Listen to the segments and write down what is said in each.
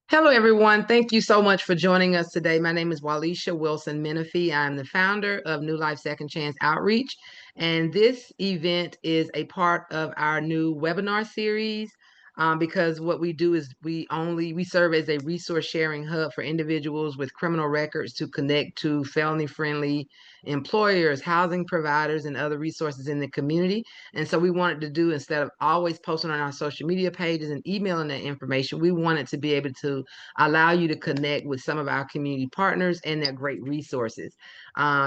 Hello, everyone. Thank you so much for joining us today. My name is Alicia Wilson Menifee. I'm the founder of New Life Second Chance Outreach, and this event is a part of our new webinar series. Because what we do is we serve as a resource sharing hub for individuals with criminal records to connect to felony friendly employers, housing providers, and other resources in the community. And so we wanted to do, instead of always posting on our social media pages and emailing that information, we wanted to be able to allow you to connect with some of our community partners and their great resources.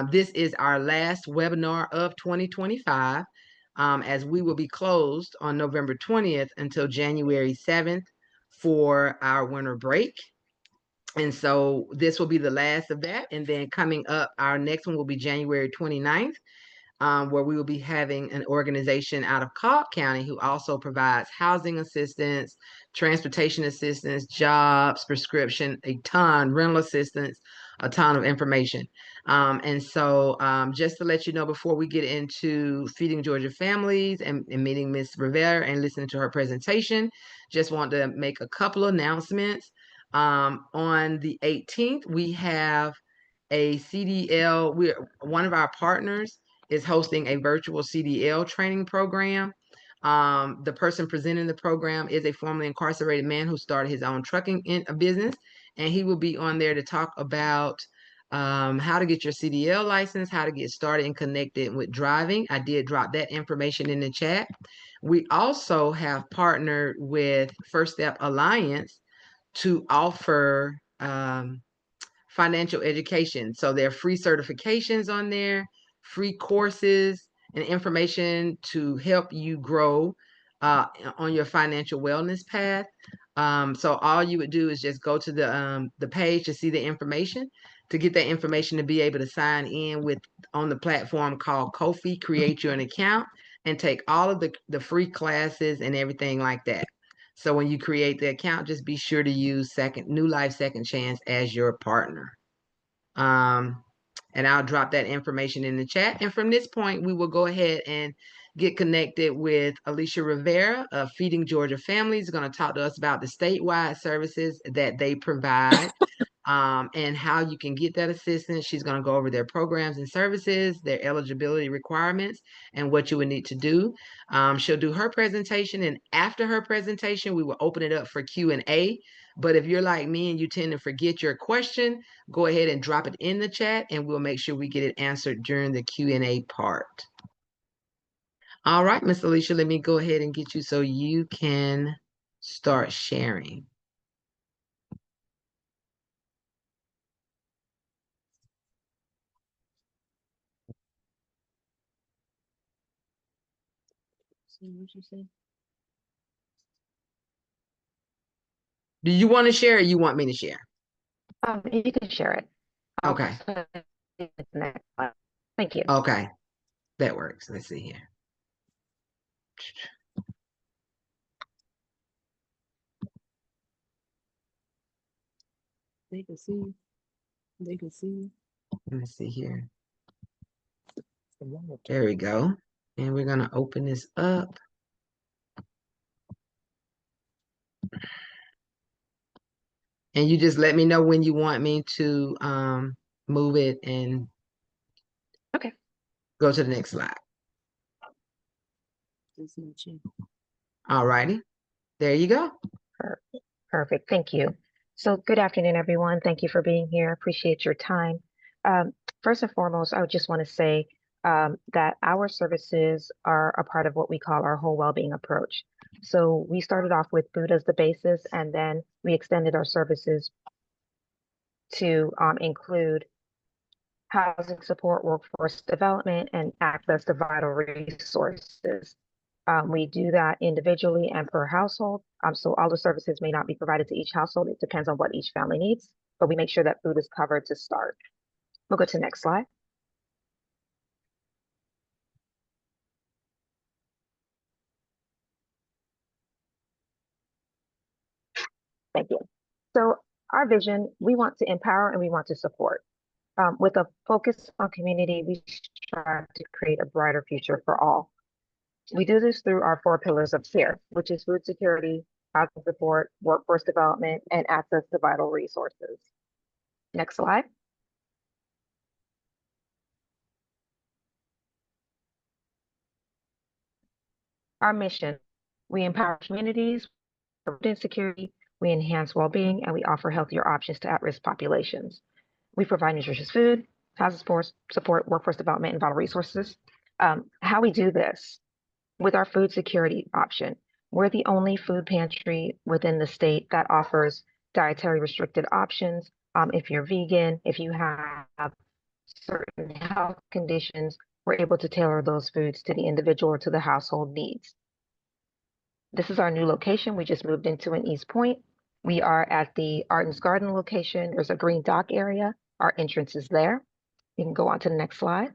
This is our last webinar of 2025, as we will be closed on November 20th until January 7th for our winter break. And so this will be the last of that. And then coming up, our next one will be January 29th, where we will be having an organization out of Cobb County who also provides housing assistance, transportation assistance, jobs, prescription, a ton, rental assistance, a ton of information. Just to let you know, before we get into feeding Georgia families and meeting Miss Rivera and listening to her presentation, just want to make a couple of announcements. On the 18th, we have a CDL. One of our partners is hosting a virtual CDL training program. The person presenting the program is a formerly incarcerated man who started his own trucking business, and he will be on there to talk about how to get your CDL license, how to get started and connected with driving. I did drop that information in the chat. We also have partnered with First Step Alliance to offer financial education. So there are free certifications on there, free courses, and information to help you grow on your financial wellness path. So all you would do is just go to the page to see the information, to get that information to be able to sign in with on the platform called Ko-fi, create you an account, and take all of the free classes and everything like that. So when you create the account, just be sure to use New Life Second Chance as your partner. And I'll drop that information in the chat. And from this point, we will go ahead and get connected with Alicia Rivera of Feeding Georgia Families. Going to talk to us about the statewide services that they provide. And how you can get that assistance. She's going to go over their programs and services, their eligibility requirements, and what you would need to do. She'll do her presentation, and after her presentation, we will open it up for Q&A. But if you're like me and you tend to forget your question, go ahead and drop it in the chat, and we'll make sure we get it answered during the Q&A part. All right, Miss Alicia, let me go ahead and get you so you can start sharing. What you say? Do you want to share or you want me to share? You can share it. Okay. Thank you. Okay. That works. Let's see here. They can see. They can see. Let's see here. There we go. And we're going to open this up. And you just let me know when you want me to move it and okay, go to the next slide. All righty. There you go. Perfect. Thank you. So good afternoon, everyone. Thank you for being here. Appreciate your time. First and foremost, I would just want to say that our services are a part of what we call our whole well-being approach. So we started off with food as the basis, and then we extended our services to include housing support, workforce development, and access to vital resources. We do that individually and per household. So all the services may not be provided to each household. It depends on what each family needs, but we make sure that food is covered to start. We'll go to the next slide. Thank you. So our vision, we want to empower and we want to support. With a focus on community, we strive to create a brighter future for all. We do this through our 4 pillars of care, which is food security, housing support, workforce development, and access to vital resources. Next slide. Our mission: we empower communities, prevent insecurity, we enhance well-being, and we offer healthier options to at-risk populations. We provide nutritious food, housing support, workforce development, and vital resources. How we do this with our food security option. We're the only food pantry within the state that offers dietary restricted options. If you're vegan, if you have certain health conditions, we're able to tailor those foods to the individual or to the household needs. This is our new location. We just moved into in East Point. We are at the Arden's Garden location. There's a green dock area. Our entrance is there. You can go on to the next slide.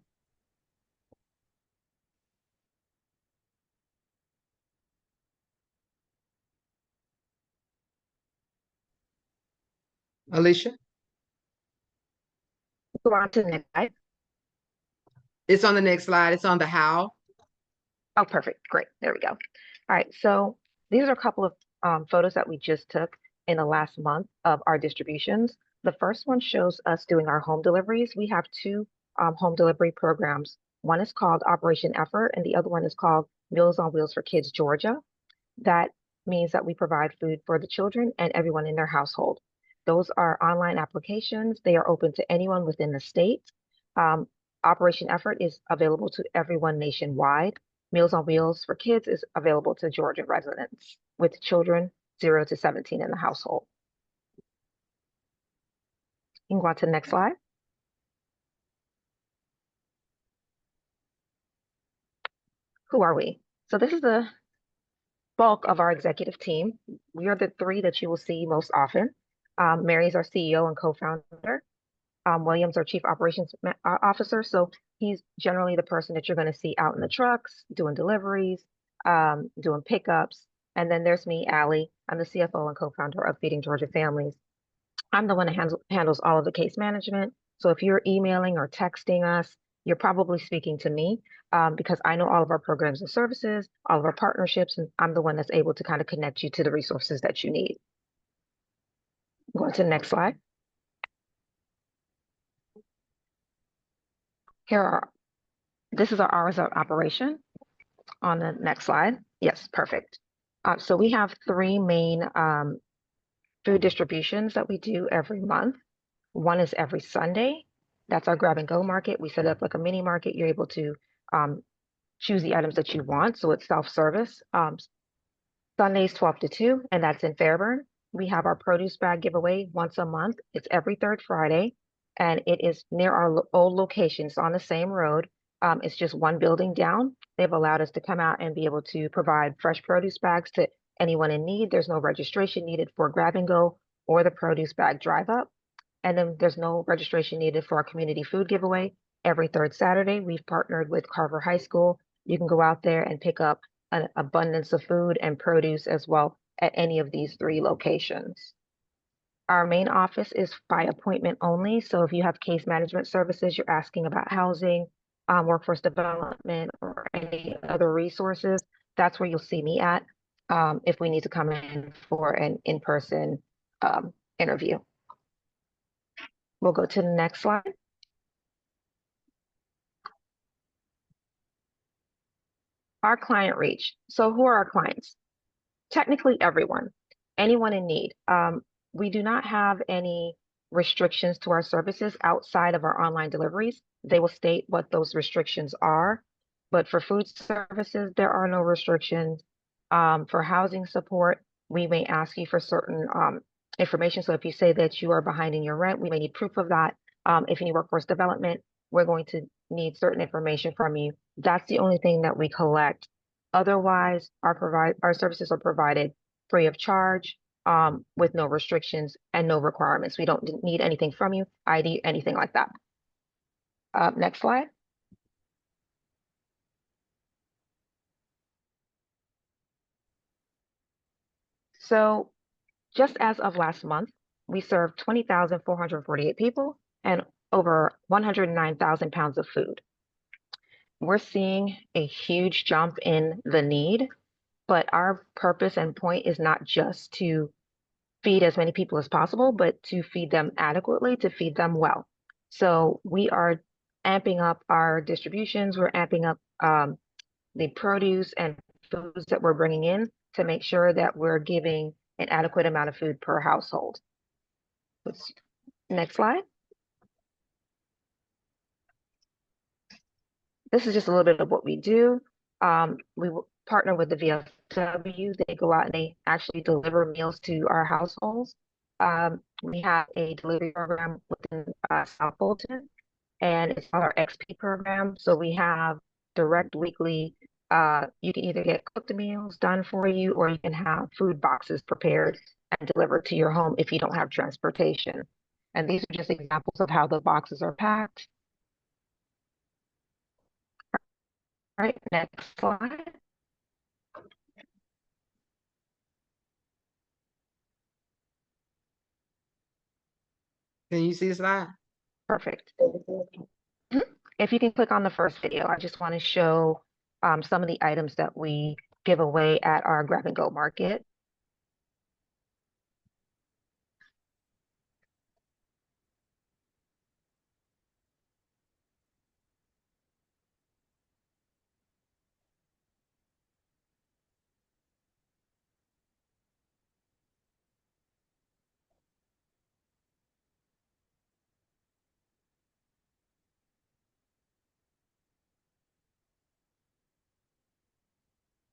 Alicia? Go on to the next slide. It's on the next slide. It's on the how. Oh, perfect. Great. There we go. All right. So these are a couple of photos that we just took in the last month of our distributions. The first one shows us doing our home deliveries. We have two home delivery programs. One is called Operation Effort, and the other one is called Meals on Wheels for Kids Georgia. That means that we provide food for the children and everyone in their household. Those are online applications. They are open to anyone within the state. Operation Effort is available to everyone nationwide. Meals on Wheels for Kids is available to Georgia residents with children 0 to 17 in the household. You can go on to the next slide. Who are we? So this is the bulk of our executive team. We are the three that you will see most often. Mary's our CEO and co-founder. William's our Chief Operations Officer. So he's generally the person that you're going to see out in the trucks, doing deliveries, doing pickups. And then there's me, Allie. I'm the CFO and co-founder of Feeding Georgia Families. I'm the one that handles all of the case management. So if you're emailing or texting us, you're probably speaking to me because I know all of our programs and services, all of our partnerships, and I'm the one that's able to kind of connect you to the resources that you need. Go on to the next slide. This is our hours of operation. On the next slide. Yes, perfect. So we have three main food distributions that we do every month. One is every Sunday. That's our grab and go market. We set up like a mini market. You're able to choose the items that you want. So it's self-service. Sundays 12 to 2, and that's in Fairburn. We have our produce bag giveaway once a month. It's every third Friday, and it is near our old location. It's on the same road. It's just one building down. They've allowed us to come out and be able to provide fresh produce bags to anyone in need. There's no registration needed for grab and go or the produce bag drive up. And then there's no registration needed for our community food giveaway. Every third Saturday, we've partnered with Carver High School. You can go out there and pick up an abundance of food and produce as well at any of these three locations. Our main office is by appointment only. So if you have case management services, you're asking about housing, workforce development, or any other resources, that's where you'll see me at if we need to come in for an in-person interview. We'll go to the next slide. Our client reach. So who are our clients? Technically everyone, anyone in need. We do not have any restrictions to our services outside of our online deliveries. They will state what those restrictions are. But for food services, there are no restrictions. For housing support, we may ask you for certain information. So if you say that you are behind in your rent, we may need proof of that. If you need workforce development, we're going to need certain information from you. That's the only thing that we collect. Otherwise, our services are provided free of charge, with no restrictions and no requirements. We don't need anything from you, ID, anything like that. Next slide. So just as of last month, we served 20,448 people and over 109,000 pounds of food. We're seeing a huge jump in the need. but our purpose and point is not just to feed as many people as possible, but to feed them adequately, to feed them well. So we are amping up our distributions. We're amping up the produce and foods that we're bringing in to make sure that we're giving an adequate amount of food per household. Next slide. This is just a little bit of what we do. We partner with the VFW. They go out and they actually deliver meals to our households. We have a delivery program within South Fulton, and it's called our XP program. So we have direct weekly, you can either get cooked meals done for you, or you can have food boxes prepared and delivered to your home if you don't have transportation. And these are just examples of how the boxes are packed. All right, next slide. Can you see the slide? Perfect. If you can click on the first video, I just want to show some of the items that we give away at our grab and go market.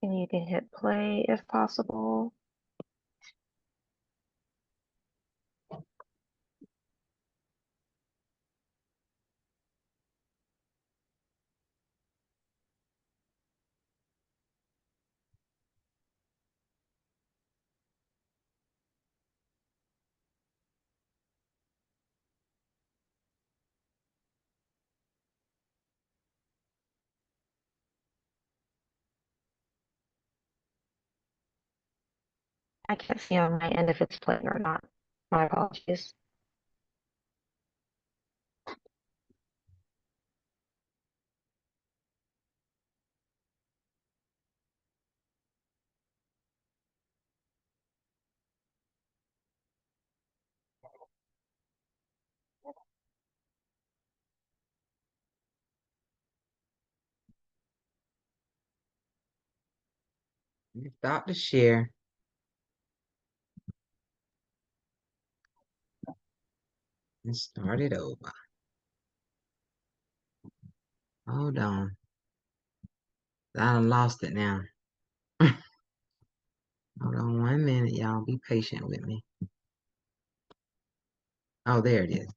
And you can hit play if possible. I can't see on my end if it's playing or not. My apologies. Stop the share. And start it over. Hold on. I done lost it now. Hold on 1 minute, y'all. Be patient with me. Oh, there it is.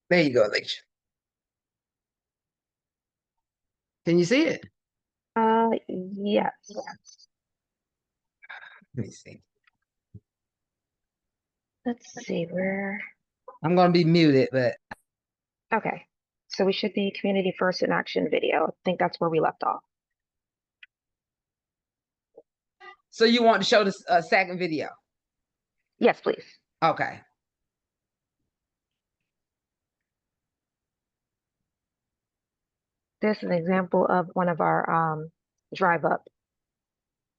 There you go, Alicia. Can you see it? Yes. Let me see. Let's see where. I'm gonna be muted, but Okay. So we should be community first in action video. I think that's where we left off. so you want to show the second video? Yes, please. Okay. This is an example of one of our drive up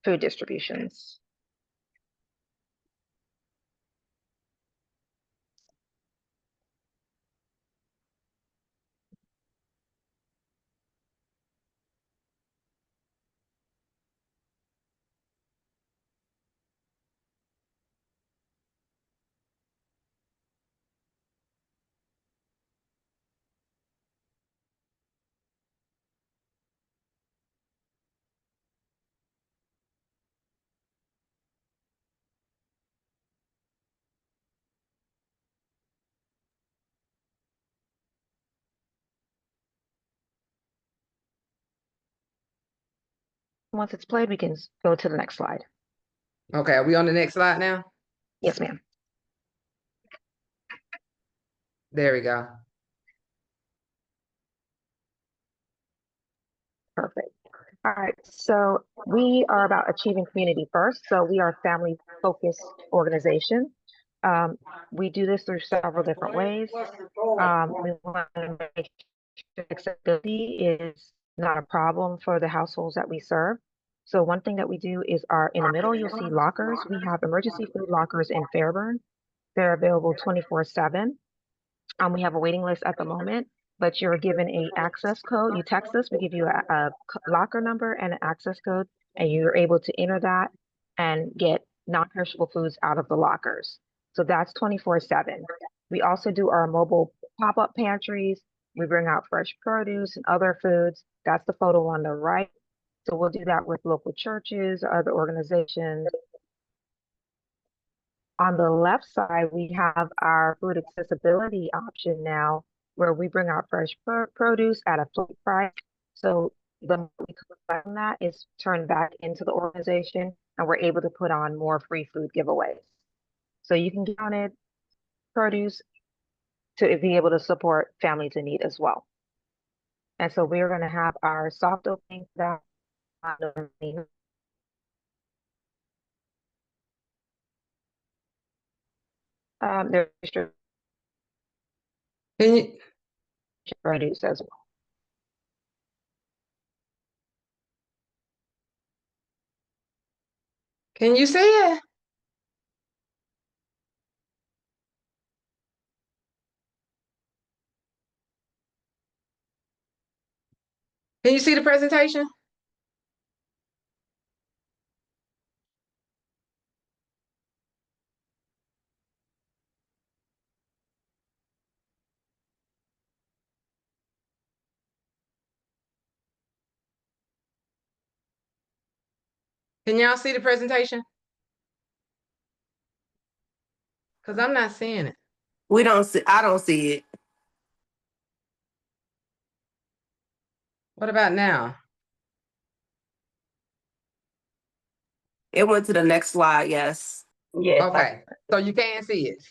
food distributions. Once it's played, we can go to the next slide. Okay, are we on the next slide now? Yes, ma'am. There we go. Perfect. All right. So We are about achieving community first. So we are a family-focused organization. Um, we do this through several different ways. We want to make sure accessibility is not a problem for the households that we serve. So one thing that we do is in the middle, you'll see lockers. We have emergency food lockers in Fairburn. They're available 24/7. We have a waiting list at the moment, but you're given a access code. You text us, we give you a locker number and an access code, and you're able to enter that and get non-perishable foods out of the lockers. So that's 24/7. We also do our mobile pop-up pantries. We bring out fresh produce and other foods. That's the photo on the right. So we'll do that with local churches, other organizations. On the left side, we have our food accessibility option now, where we bring out fresh produce at a flat price. So the money we collect from that is turned back into the organization, and we're able to put on more free food giveaways. So you can count it produce to be able to support families in need as well. And so we're going to have our soft opening for that. There's Can you produce as well. can you see it? Can you see the presentation? Can y'all see the presentation? Because I'm not seeing it. We don't see, I don't see it. What about now? It went to the next slide, yes. Yes, Okay, so you can't see it.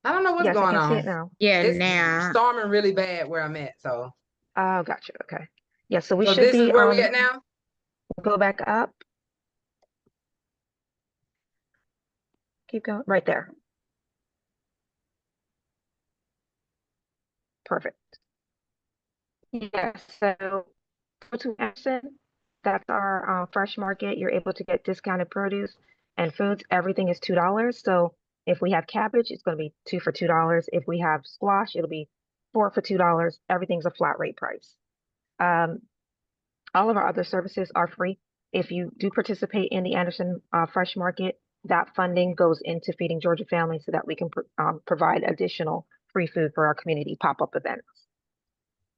I don't know what's yes, I going can see on. it now. Yeah, It's now. storming really bad where I'm at. So, Oh, gotcha. Okay. Yeah, so we so should this is be where we at now. go back up. Keep going right there. Perfect. Yes, so go to Assitance. That's our fresh market. You're able to get discounted produce and foods. Everything is $2. So if we have cabbage, it's going to be 2 for $2. If we have squash, it'll be 4 for $2. Everything's a flat rate price. All of our other services are free. If you do participate in the Anderson Fresh Market, that funding goes into feeding Georgia families so that we can provide additional free food for our community pop-up events.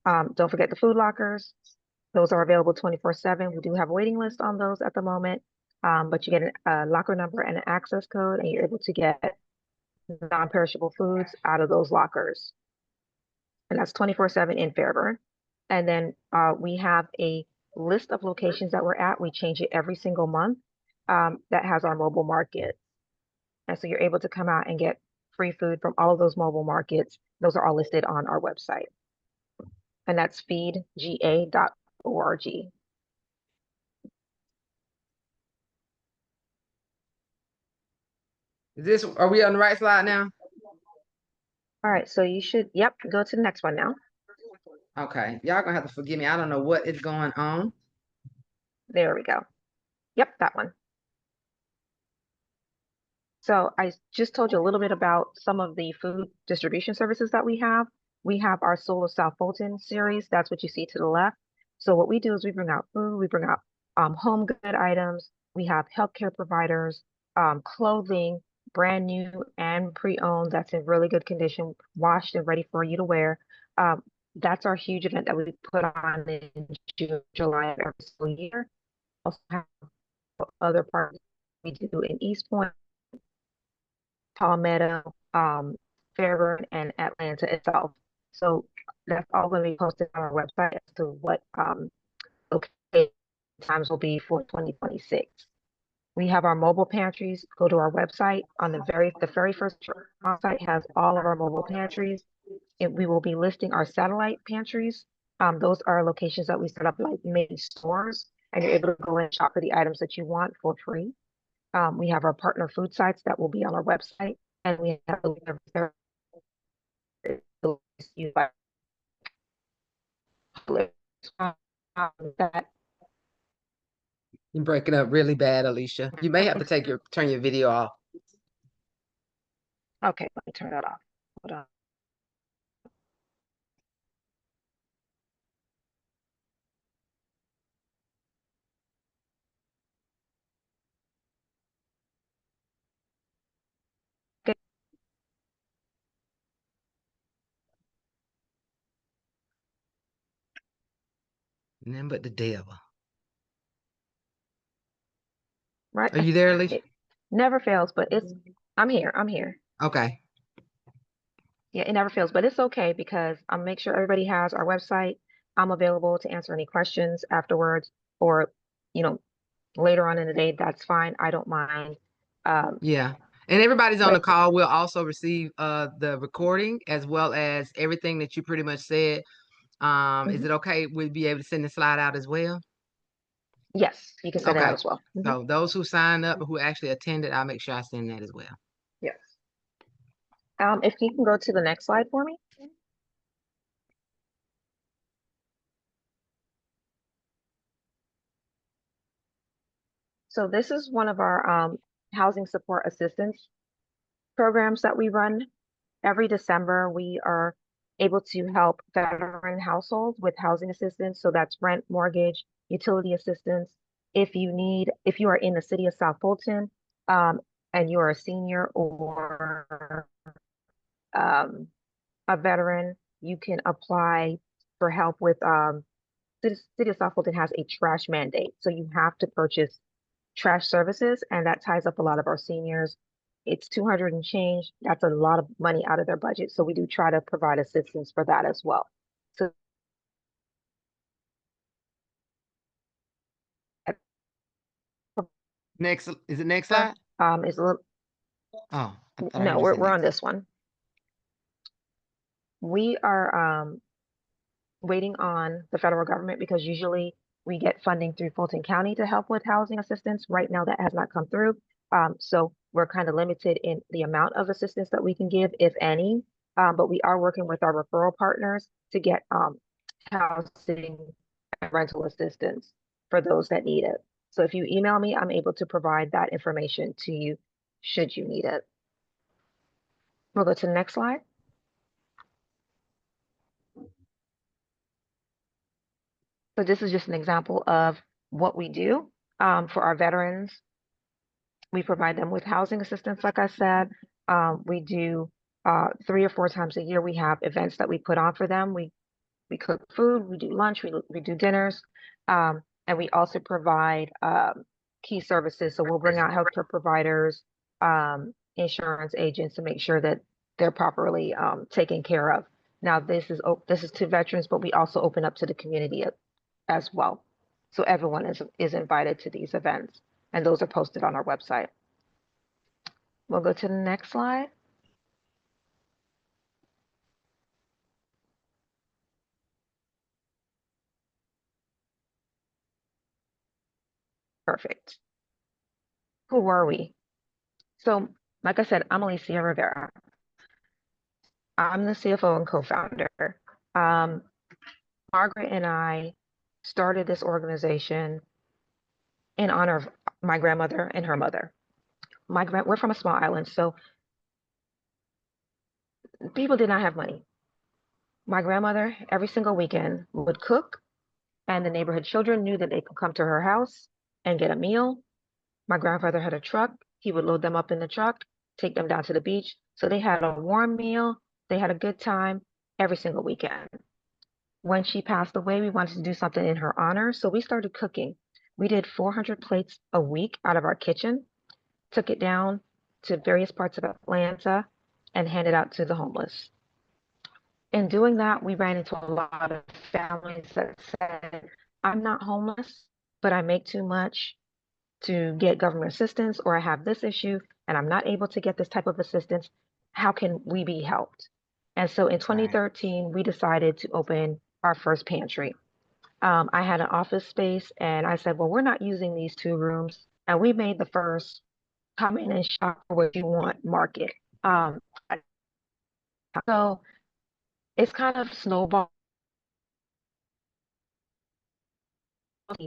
Don't forget the food lockers. Those are available 24/7. We do have a waiting list on those at the moment, but you get a locker number and an access code, and you're able to get non-perishable foods out of those lockers. And that's 24/7 in Fairburn. And then we have a list of locations that we're at. We change it every single month that has our mobile market. And so you're able to come out and get free food from all of those mobile markets. Those are all listed on our website. And that's feedga.org. Are we on the right slide now? All right, so you should, yep, go to the next one now. Okay, y'all gonna have to forgive me. I don't know what is going on. There we go. Yep, that one. So I just told you a little bit about some of the food distribution services that we have. We have our Soul of South Fulton series. That's what you see to the left. So what we do is we bring out food, we bring out home good items. We have healthcare providers, clothing, brand new and pre-owned that's in really good condition, washed and ready for you to wear. That's our huge event that we put on in June, July of every single year. Also have other parts we do in East Point, Palmetto, Fairburn, and Atlanta itself. So that's all going to be posted on our website as to what location times will be for 2026. We have our mobile pantries. Go to our website. On the very first site has all of our mobile pantries. And we will be listing our satellite pantries. Those are locations that we set up like mini stores, and you're able to go and shop for the items that you want for free. We have our partner food sites that will be on our website, and we have that. You're breaking up really bad, Alicia. You may have to turn your video off. Okay, let me turn that off. Hold on. None but the devil. Right? Are you there, Alicia? It never fails, but I'm here. Okay. Yeah, it never fails, but it's okay because I'll make sure everybody has our website. I'm available to answer any questions afterwards or, later on in the day. That's fine. I don't mind. Yeah. And everybody's on the But call will also receive the recording as well as everything that you pretty much said. Is it okay? We'll be able to send the slide out as well? yes, you can send it out Okay. as well. So those who signed up, who actually attended, I'll make sure I send that as well. Yes. If you can go to the next slide for me. So this is one of our housing support assistance programs that we run. Every December, we are able to help veteran households with housing assistance. So that's rent, mortgage, utility assistance. If you are in the city of South Fulton, and you are a senior or a veteran, you can apply for help with City of South Fulton has a trash mandate. So you have to purchase trash services, and that ties up a lot of our seniors. It's 200 and change. That's a lot of money out of their budget. So we do try to provide assistance for that as well. So Next, is it next slide? It's a little, Oh, I thought I no, heard you we're say on next. this one. We are waiting on the federal government because usually we get funding through Fulton County to help with housing assistance. Right now, that has not come through. So we're kind of limited in the amount of assistance that we can give, if any. But we are working with our referral partners to get housing and rental assistance for those that need it. So if you email me, I'm able to provide that information to you should you need it. We'll go to the next slide. So this is just an example of what we do for our veterans. We provide them with housing assistance, like I said. We do 3 or 4 times a year, we have events that we put on for them. We cook food, we do lunch, we do dinners, and we also provide key services. So we'll bring out healthcare providers, insurance agents to make sure that they're properly taken care of. Now, this is to veterans, but we also open up to the community as well. So everyone is invited to these events, and those are posted on our website. We'll go to the next slide. Perfect. Who are we? So, like I said, I'm Alicia Rivera. I'm the CFO and co-founder. Margaret and I started this organization in honor of my grandmother and her mother. We're from a small island, so people did not have money. My grandmother, every single weekend, would cook, and the neighborhood children knew that they could come to her house and get a meal. My grandfather had a truck. He would load them up in the truck, take them down to the beach. So they had a warm meal. They had a good time every single weekend. When she passed away, we wanted to do something in her honor. So we started cooking. We did 400 plates a week out of our kitchen, took it down to various parts of Atlanta, and handed out to the homeless. In doing that, we ran into a lot of families that said, I'm not homeless, but I make too much to get government assistance, or I have this issue and I'm not able to get this type of assistance. How can we be helped? And so in 2013, we decided to open our first pantry. I had an office space and I said, well, we're not using these 2 rooms. And we made the first come in and shop for what you want market. Um, so it's kind of snowballed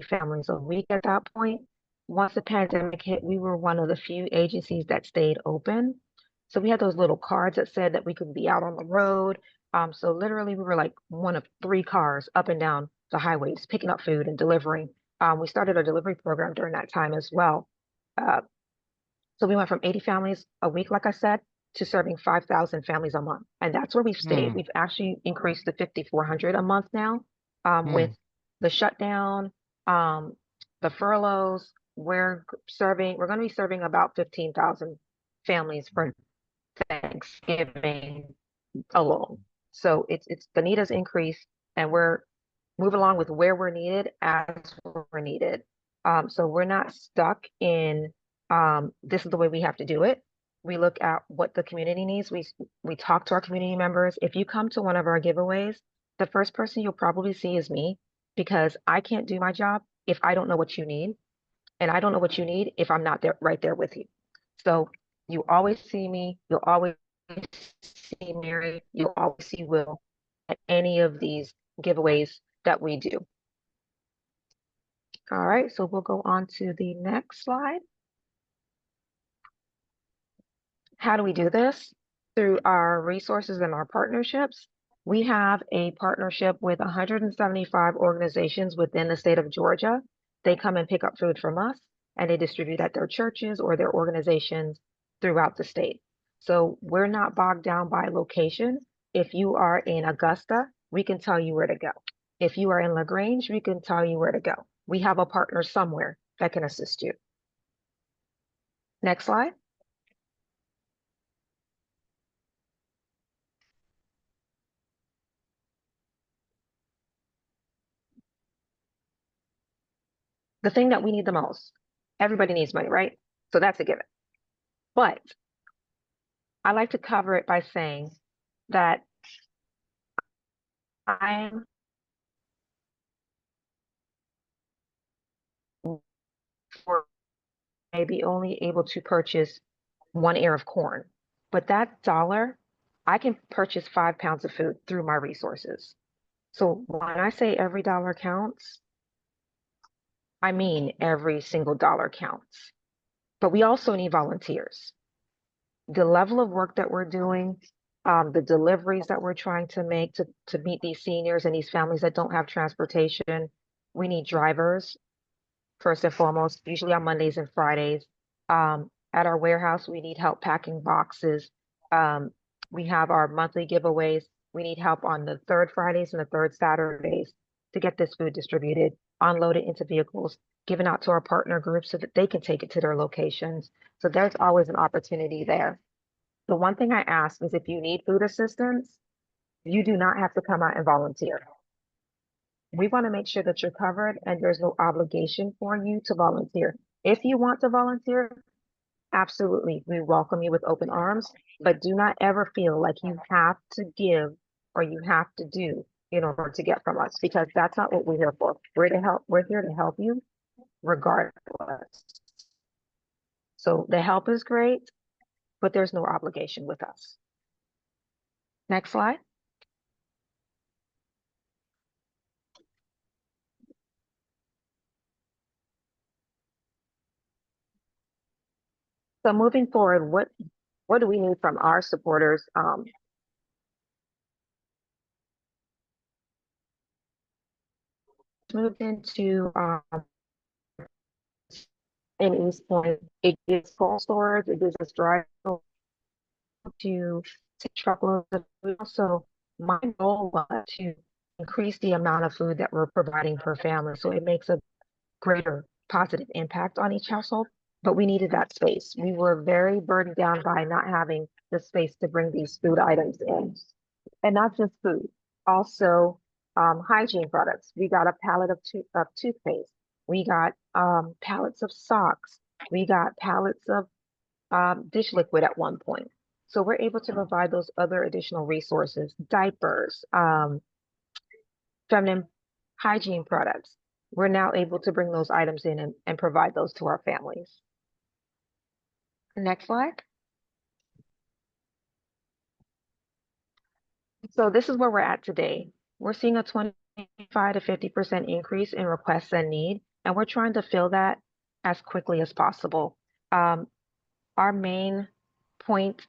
families a week at that point. Once the pandemic hit, we were one of the few agencies that stayed open. So we had those little cards that said that we could be out on the road. So literally we were like one of 3 cars up and down the highways, picking up food and delivering. We started a delivery program during that time as well. Uh, so we went from 80 families a week, like I said, to serving 5,000 families a month. And that's where we've stayed. Mm, We've actually increased to 5,400 a month now. With mm, the shutdown, um, the furloughs, we're going to be serving about 15,000 families for Thanksgiving alone. So it's the need has increased and we're moving along with where we're needed as we're needed. So we're not stuck in this is the way we have to do it. We look at what the community needs. We talk to our community members. If you come to one of our giveaways, the first person you'll probably see is me because I can't do my job if I don't know what you need. And I don't know what you need if I'm not there right there with you. So you always see me, you'll always see Mary, you'll always see Will at any of these giveaways that we do. All right, so we'll go on to the next slide. How do we do this? Through our resources and our partnerships. We have a partnership with 175 organizations within the state of Georgia. They come and pick up food from us and they distribute at their churches or their organizations throughout the state. So we're not bogged down by location. If you are in Augusta, we can tell you where to go. If you are in LaGrange, we can tell you where to go. We have a partner somewhere that can assist you. Next slide. The thing that we need the most. Everybody needs money, right? So that's a given. But I like to cover it by saying that I'm for maybe only able to purchase 1 ear of corn, but that dollar, I can purchase 5 pounds of food through my resources. So when I say every dollar counts, I mean every single dollar counts. But we also need volunteers. The level of work that we're doing, the deliveries that we're trying to make to meet these seniors and these families that don't have transportation, we need drivers first and foremost, usually on Mondays and Fridays. At our warehouse, we need help packing boxes. We have our monthly giveaways. We need help on the third Fridays and the third Saturdays to get this food distributed, unloaded into vehicles, given out to our partner groups so that they can take it to their locations. So there's always an opportunity there. The one thing I ask is if you need food assistance, you do not have to come out and volunteer. We want to make sure that you're covered and there's no obligation for you to volunteer. If you want to volunteer, absolutely, we welcome you with open arms, but do not ever feel like you have to give or you have to do in order to get from us, because that's not what we're here for. We're here to help you regardless. So the help is great, but there's no obligation with us. Next slide. So moving forward, what do we need from our supporters? Moved into in East Point, it gives cold storage, it gives us dry to take truckloads of food. So my goal was to increase the amount of food that we're providing per family, so it makes a greater positive impact on each household. But we needed that space. We were very burdened down by not having the space to bring these food items in. And not just food, also hygiene products. We got a pallet of toothpaste. We got pallets of socks. We got pallets of dish liquid at one point. So we're able to provide those other additional resources, diapers, feminine hygiene products. We're now able to bring those items in and provide those to our families. Next slide. So this is where we're at today. We're seeing a 25 to 50% increase in requests and need, and we're trying to fill that as quickly as possible. Our main point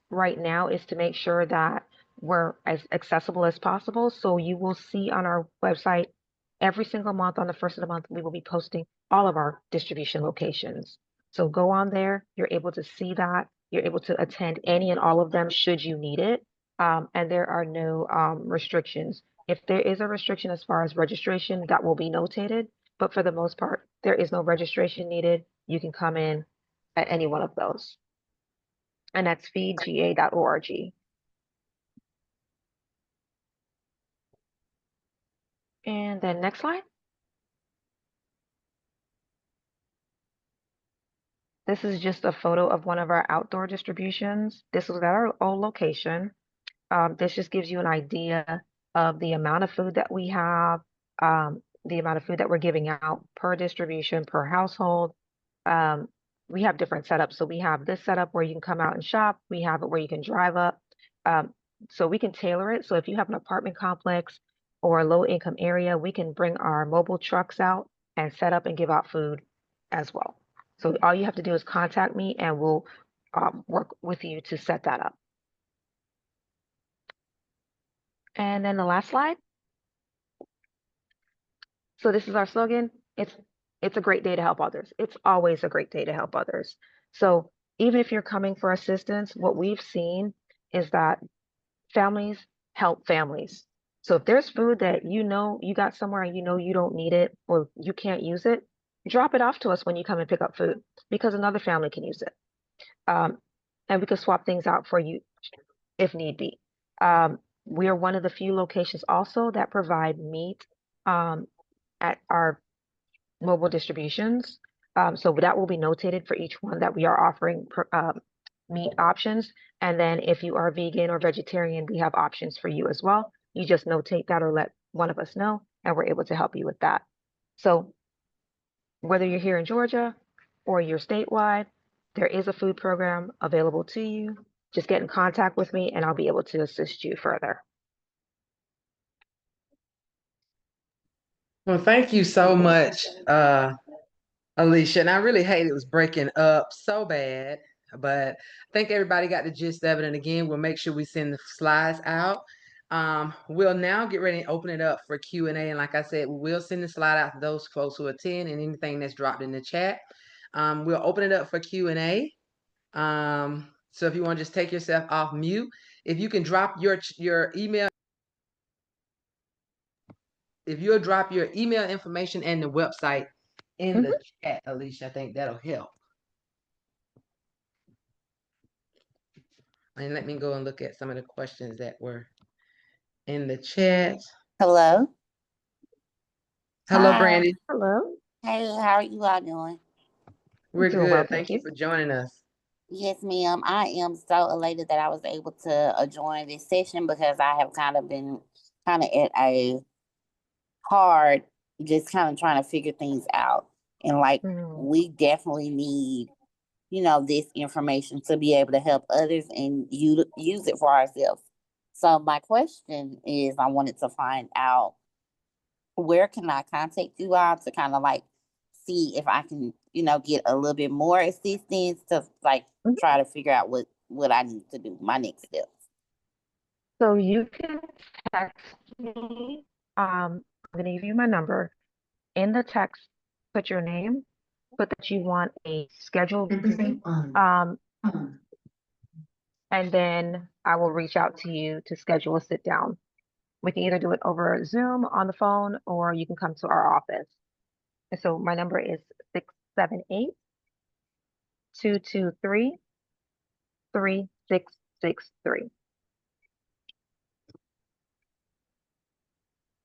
right now is to make sure that we're as accessible as possible. So you will see on our website every single month on the first of the month, we will be posting all of our distribution locations. So go on there, you're able to see that, you're able to attend any and all of them should you need it. And there are no restrictions. If there is a restriction as far as registration, that will be notated. But for the most part, there is no registration needed. You can come in at any one of those. And that's feedga.org. And then next slide. This is just a photo of one of our outdoor distributions. This was at our old location. This just gives you an idea of the amount of food that we have, the amount of food that we're giving out per distribution, per household. We have different setups. So we have this setup where you can come out and shop. We have it where you can drive up. So we can tailor it. So if you have an apartment complex or a low income area, we can bring our mobile trucks out and set up and give out food as well. So all you have to do is contact me and we'll work with you to set that up. And then the last slide. So this is our slogan. It's a great day to help others. It's always a great day to help others. So even if you're coming for assistance, what we've seen is that families help families. So if there's food that you know you got somewhere and you know you don't need it or you can't use it, drop it off to us when you come and pick up food because another family can use it. And we can swap things out for you if need be. We are one of the few locations also that provide meat at our mobile distributions. So that will be notated for each one that we are offering meat options. And then if you are vegan or vegetarian, we have options for you as well. You just notate that or let one of us know, and we're able to help you with that. So whether you're here in Georgia or you're statewide, there is a food program available to you. Just get in contact with me and I'll be able to assist you further. Well, thank you so much, Alicia. And I really hate it was breaking up so bad, but I think everybody got the gist of it. And again, we'll make sure we send the slides out. We'll now get ready and open it up for Q&A. And like I said, we will send the slide out to those folks who attend and anything that's dropped in the chat. We'll open it up for Q&A. So if you want to just take yourself off mute, if you can drop your email, if you'll drop your email information and the website in the chat, Alicia, I think that'll help. And let me go and look at some of the questions that were in the chat. Hello. Hello, Hi. Brandy. Hello. Hey, how are you all doing? We're Doing good. well, Thank you for joining us. Yes, ma'am. I am so elated that I was able to join this session because I have kind of been at a hard, just kind of trying to figure things out. And like, we definitely need, this information to be able to help others and use it for ourselves. So my question is, I wanted to find out, where can I contact you all to kind of like see if I can, get a little bit more assistance to like try to figure out what I need to do, my next steps. So you can text me. I'm going to give you my number. In the text, put your name, put that you want a scheduled visit, and then I will reach out to you to schedule a sit down. We can either do it over Zoom on the phone or you can come to our office. And so my number is 678-223-3663.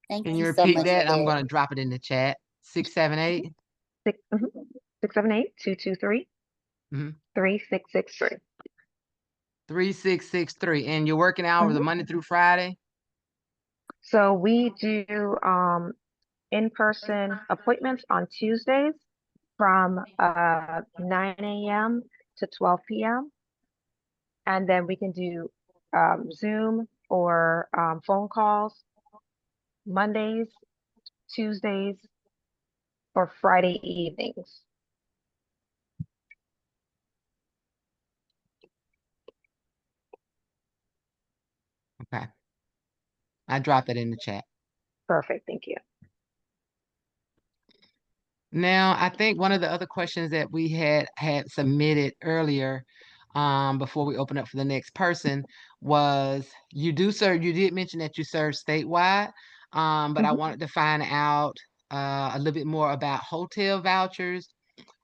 Thank Can you you so repeat much for that? I'm that. going to drop it in the chat. 678. 678-223-3663. 3663. And your working hours are Monday through Friday? So we do in-person appointments on Tuesdays from 9 a.m. to 12 p.m. And then we can do Zoom or phone calls Mondays, Tuesdays, or Friday evenings. Okay. I dropped it in the chat. Perfect, thank you. Now, I think one of the other questions that we had submitted earlier, before we open up for the next person, was you did mention that you serve statewide, but I wanted to find out a little bit more about hotel vouchers,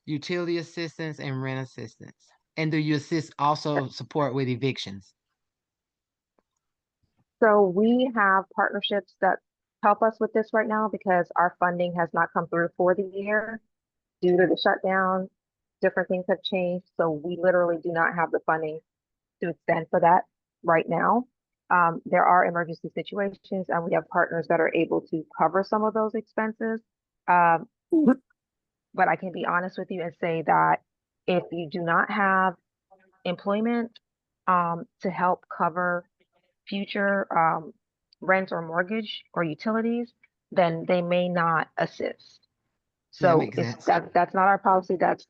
utility assistance, and rent assistance. And do you also support with evictions? So we have partnerships that help us with this right now because our funding has not come through for the year due to the shutdown. Different things have changed, so we literally do not have the funding to extend for that right now. There are emergency situations, and we have partners that are able to cover some of those expenses. But I can be honest with you and say that if you do not have employment to help cover future rent or mortgage or utilities, then they may not assist. That So makes if sense. that's not our policy, that's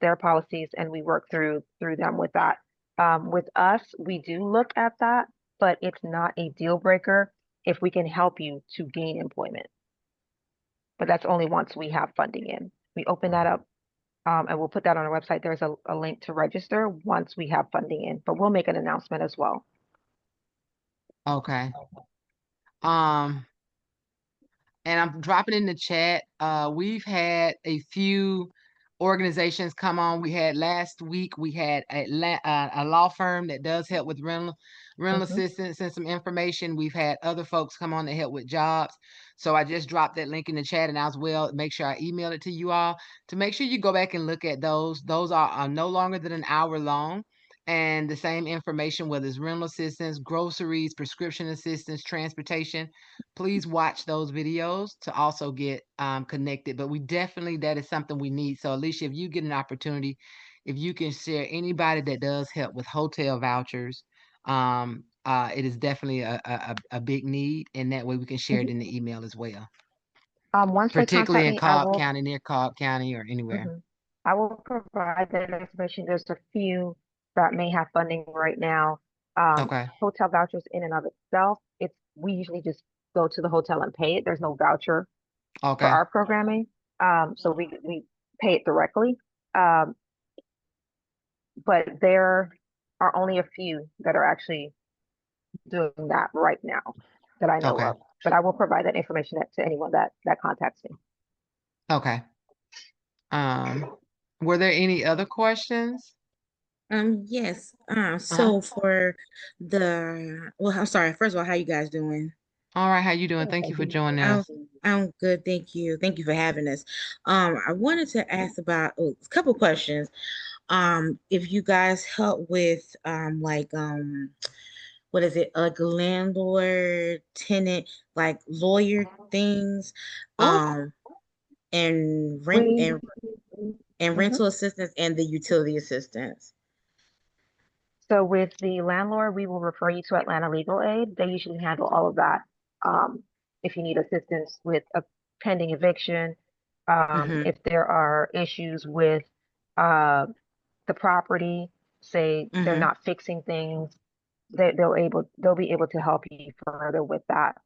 their policies, and we work through them with that. With us, we do look at that, but it's not a deal breaker if we can help you to gain employment. But that's only once we have funding in. We open that up, and we'll put that on our website. There's a link to register once we have funding in, but we'll make an announcement as well. Okay. And I'm dropping in the chat. We've had a few organizations come on. We had last week, we had a law firm that does help with rental assistance and some information. We've had other folks come on to help with jobs. So I just dropped that link in the chat, and as well, make sure I email it to you all to make sure you go back and look at those. Those are no longer than an hour long. And the same information, whether it's rental assistance, groceries, prescription assistance, transportation, please watch those videos to also get connected. But we definitely, that is something we need. So Alicia, if you get an opportunity, if you can share anybody that does help with hotel vouchers, it is definitely a big need, and that way we can share it in the email as well. Once they Particularly contact in me, I Cobb will. County, near Cobb County, or anywhere. I will provide that information. There's a few that may have funding right now. Okay. Hotel vouchers in and of itself, we usually just go to the hotel and pay it. There's no voucher for Okay. our programming. So we pay it directly. But there are only a few that are actually doing that right now that I know Okay. of. But I will provide that information to anyone that contacts me. Okay. Were there any other questions? Yes. So for I'm sorry. First of all, how you guys doing? All right, how you doing? Thank you for joining us. I'm good, thank you. Thank you for having us. I wanted to ask about a couple questions. If you guys help with what is it, like landlord, tenant, like lawyer things, and rent We and rental assistance and the utility assistance. So with the landlord, we will refer you to Atlanta Legal Aid. They usually handle all of that. If you need assistance with a pending eviction, if there are issues with the property, say they're not fixing things, they'll be able to help you further with that.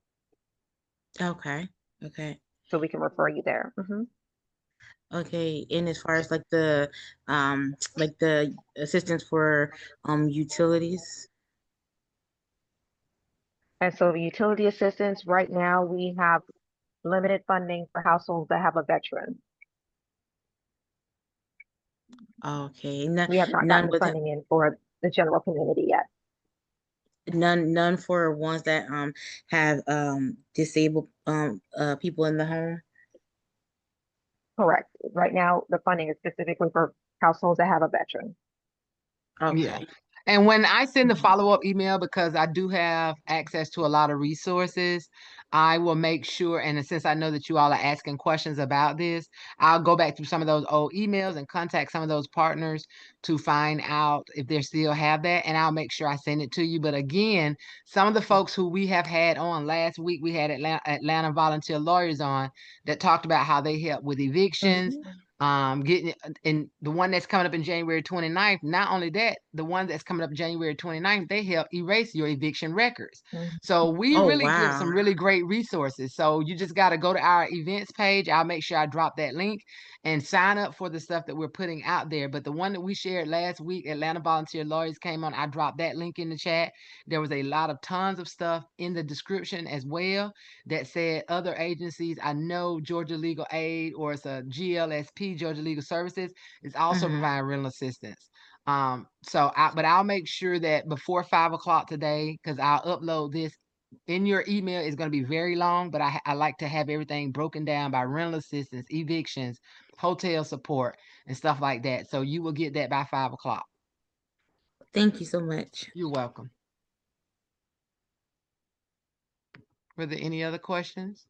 Okay. Okay. So we can refer you there. Okay, and as far as like the assistance for utilities. And so the utility assistance, right now we have limited funding for households that have a veteran. Okay, We have not gotten the funding in for the general community yet. None for ones that have disabled people in the home. Correct. Right now, the funding is specifically for households that have a veteran. Okay. Yeah. And when I send the follow-up email, because I do have access to a lot of resources, I will make sure, and since I know that you all are asking questions about this, I'll go back through some of those old emails and contact some of those partners to find out if they still have that, and I'll make sure I send it to you. But again, some of the folks who we have had on last week, we had Atlanta volunteer lawyers on that talked about how they help with evictions, getting, and the one that's coming up in January 29th, not only that, the one that's coming up January 29th, they help erase your eviction records. So we Oh, really give some wow. really great resources. So you just got to go to our events page. I'll make sure I drop that link and sign up for the stuff that we're putting out there. But the one that we shared last week, Atlanta Volunteer Lawyers came on. I dropped that link in the chat. There was a lot of tons of stuff in the description as well that said other agencies. I know Georgia Legal Aid, or it's a GLSP, Georgia Legal Services, is also providing rental assistance. But I'll make sure that before 5 o'clock today, because I'll upload this in your email. Is going to be very long, but I like to have everything broken down by rental assistance, evictions, hotel support, and stuff like that. So you will get that by 5 o'clock. Thank you so much. You're welcome. Were there any other questions?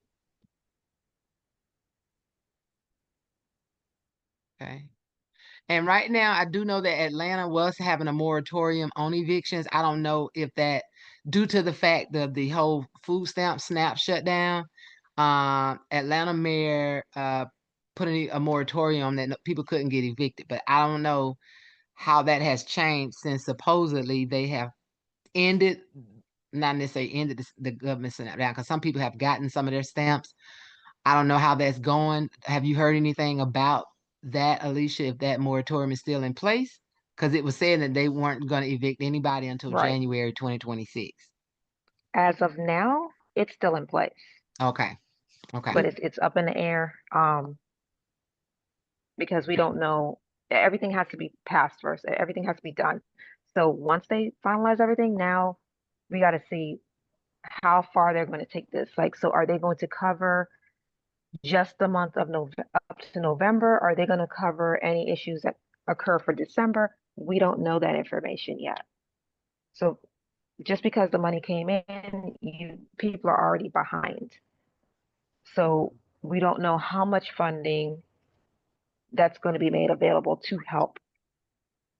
Okay. And right now, I do know that Atlanta was having a moratorium on evictions. I don't know if that, due to the fact of the whole food stamp SNAP shutdown, Atlanta mayor put a moratorium that people couldn't get evicted. But I don't know how that has changed since supposedly they have ended, not necessarily ended the government SNAP down, because some people have gotten some of their stamps. I don't know how that's going. Have you heard anything about that, Alicia, if that moratorium is still in place? Because it was saying that they weren't going to evict anybody until Right. January 2026. As of now, it's still in place, Okay. Okay. but it's up in the air, because we don't know. Everything has to be passed first. Everything has to be done. So once they finalize everything, now we got to see how far they're going to take this. Like, so are they going to cover just the month of November up to November? Are they going to cover any issues that occur for December? We don't know that information yet. So just because the money came in, people are already behind. So we don't know how much funding that's going to be made available to help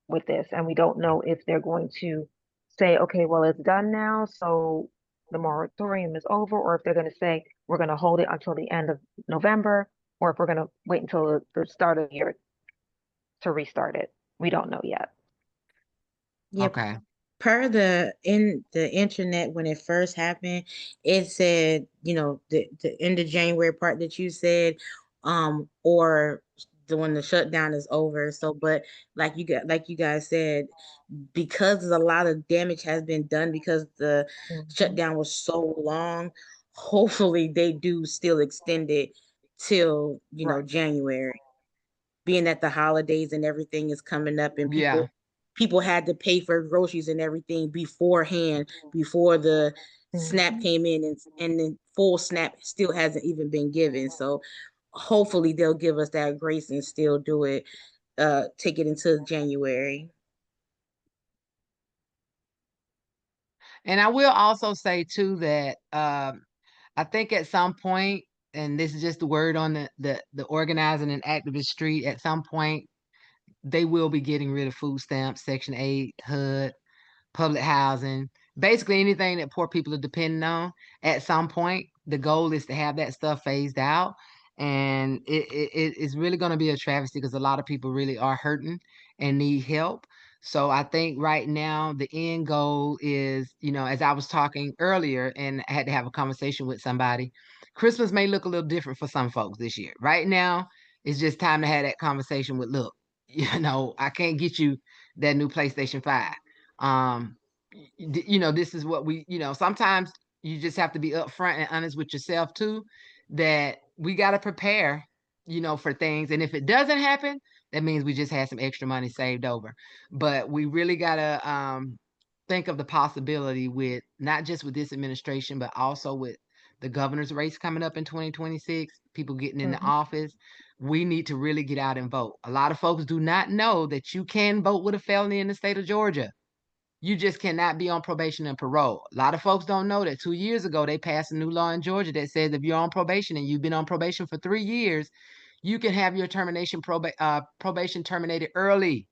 with this. And we don't know if they're going to say, okay, well, it's done now, so the moratorium is over, or if they're going to say, we're going to hold it until the end of November, or if we're going to wait until the start of the year to restart it. We don't know yet. Yep. Okay. Per the internet, when it first happened, it said, the end of January part that you said, or when the shutdown is over. So, but like you guys said, because a lot of damage has been done because the shutdown was so long, hopefully they do still extend it till, Right. January, being that the holidays and everything is coming up, and Yeah. people had to pay for groceries and everything beforehand, before the SNAP came in, and the full SNAP still hasn't even been given. So hopefully they'll give us that grace and still do it, take it into January. And I will also say too that I think at some point, and this is just the word on the organizing and activist street, at some point they will be getting rid of food stamps, Section 8, HUD, public housing, basically anything that poor people are depending on. At some point, the goal is to have that stuff phased out. And it's really going to be a travesty, because a lot of people really are hurting and need help. So I think right now the end goal is, as I was talking earlier and I had to have a conversation with somebody, Christmas may look a little different for some folks this year. Right now, it's just time to have that conversation with, look, I can't get you that new PlayStation 5. This is what we, sometimes you just have to be upfront and honest with yourself too, that we got to prepare, for things. And if it doesn't happen, that means we just had some extra money saved over. But we really got to think of the possibility with not just with this administration, but also with the governor's race coming up in 2026, people getting in the office. We need to really get out and vote. A lot of folks do not know that you can vote with a felony in the state of Georgia. You just cannot be on probation and parole. A lot of folks don't know that 2 years ago, they passed a new law in Georgia that says if you're on probation and you've been on probation for 3 years, you can have your probation terminated early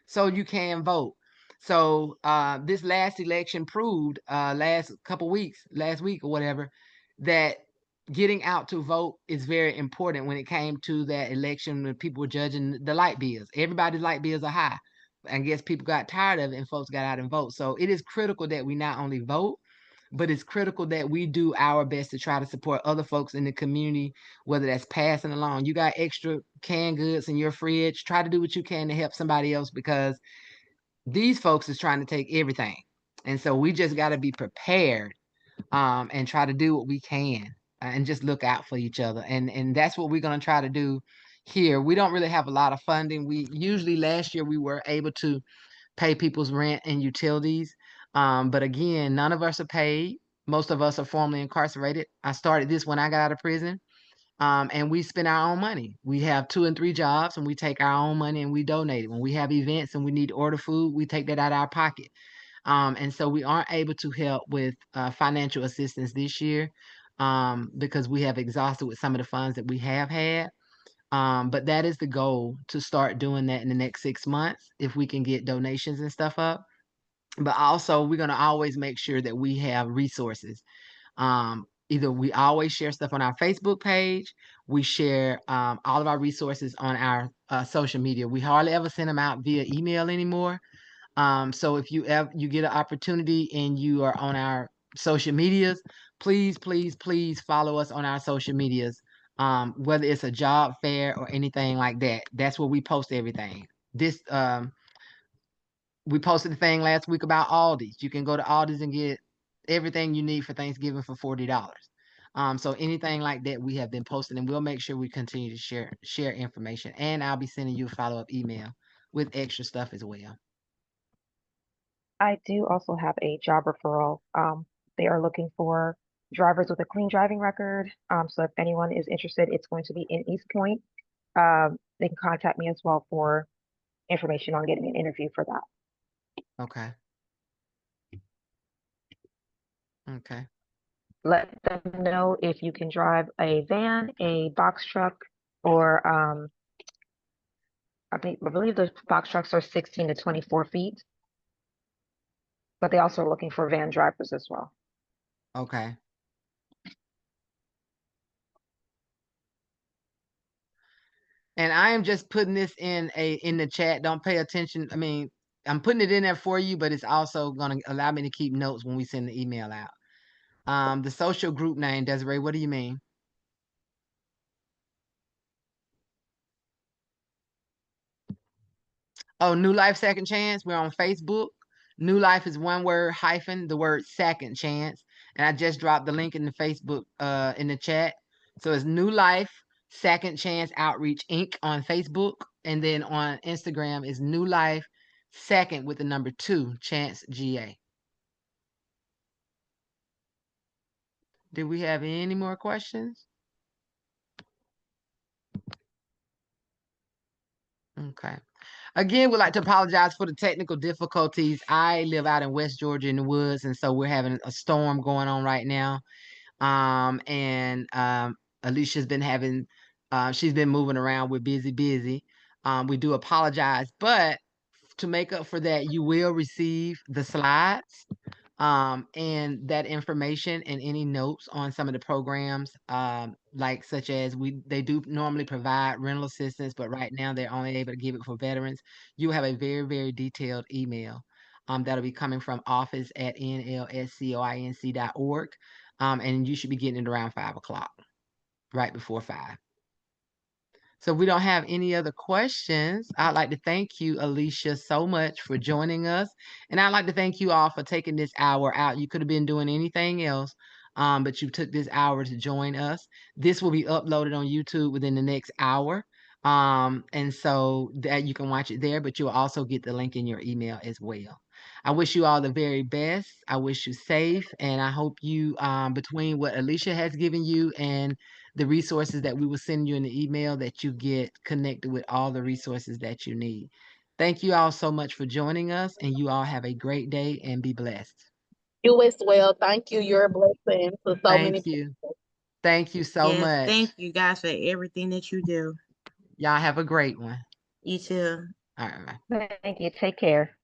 so you can vote. So this last election proved last week or whatever, that getting out to vote is very important when it came to that election when people were judging the light bills. Everybody's light bills are high. I guess people got tired of it and folks got out and vote. So it is critical that we not only vote, but it's critical that we do our best to try to support other folks in the community, whether that's passing along. You got extra canned goods in your fridge, try to do what you can to help somebody else, because these folks is trying to take everything. And so we just got to be prepared and try to do what we can and just look out for each other. And that's what we're going to try to do here. We don't really have a lot of funding. We usually, last year, we were able to pay people's rent and utilities. But again, none of us are paid. Most of us are formerly incarcerated. I started this when I got out of prison. And we spend our own money. We have 2 and 3 jobs, and we take our own money and we donate it. When we have events and we need to order food, we take that out of our pocket. And so we aren't able to help with financial assistance this year because we have exhausted with some of the funds that we have had. But that is the goal, to start doing that in the next 6 months if we can get donations and stuff up. But also, we're going to always make sure that we have resources. Either we always share stuff on our Facebook page, we share all of our resources on our social media. We hardly ever send them out via email anymore. So if you get an opportunity and you are on our social medias, please, please, please follow us on our social medias. Whether it's a job fair or anything like that, that's where we post everything. We posted a thing last week about Aldi's. You can go to Aldi's and get everything you need for Thanksgiving for $40. So anything like that we have been posting, and we'll make sure we continue to share information. And I'll be sending you a follow-up email with extra stuff as well. I do also have a job referral. They are looking for drivers with a clean driving record. So if anyone is interested, it's going to be in East Point. They can contact me as well for information on getting an interview for that. Okay. Okay. Let them know if you can drive a van, a box truck, or I believe the box trucks are 16 to 24 feet, but they also are looking for van drivers as well. Okay. And I am just putting this in the chat. Don't pay attention. I mean, I'm putting it in there for you, but it's also going to allow me to keep notes when we send the email out. The social group name, Desiree, what do you mean? Oh, New Life Second Chance. We're on Facebook. New Life is one word hyphen the word second chance. And I just dropped the link in the Facebook in the chat. So it's New Life Second Chance Outreach Inc. on Facebook. And then on Instagram is New Life Second with the number 2 Chance GA. Did we have any more questions? Okay. Again, we'd like to apologize for the technical difficulties. I live out in West Georgia in the woods, and so we're having a storm going on right now. Alicia's been having, she's been moving around. We're busy. We do apologize, but to make up for that, you will receive the slides and that information and any notes on some of the programs, like such as they do normally provide rental assistance, but right now they're only able to give it for veterans. You have a very, very detailed email that'll be coming from office@nlscoinc.org. And you should be getting it around 5 o'clock, right before 5. So if we don't have any other questions, I'd like to thank you, Alicia, so much for joining us. And I'd like to thank you all for taking this hour out. You could have been doing anything else, but you took this hour to join us. This will be uploaded on YouTube within the next hour. And so that you can watch it there, but you'll also get the link in your email as well. I wish you all the very best. I wish you safe. And I hope you, between what Alicia has given you and the resources that we will send you in the email, that you get connected with all the resources that you need. Thank you all so much for joining us, and you all have a great day and be blessed. You as well. Thank you. You're a blessing to so many Thank you. people. Thank you so Yes, much. thank you guys for everything that you do. Y'all have a great one. You too. All right. Bye. Thank you. Take care.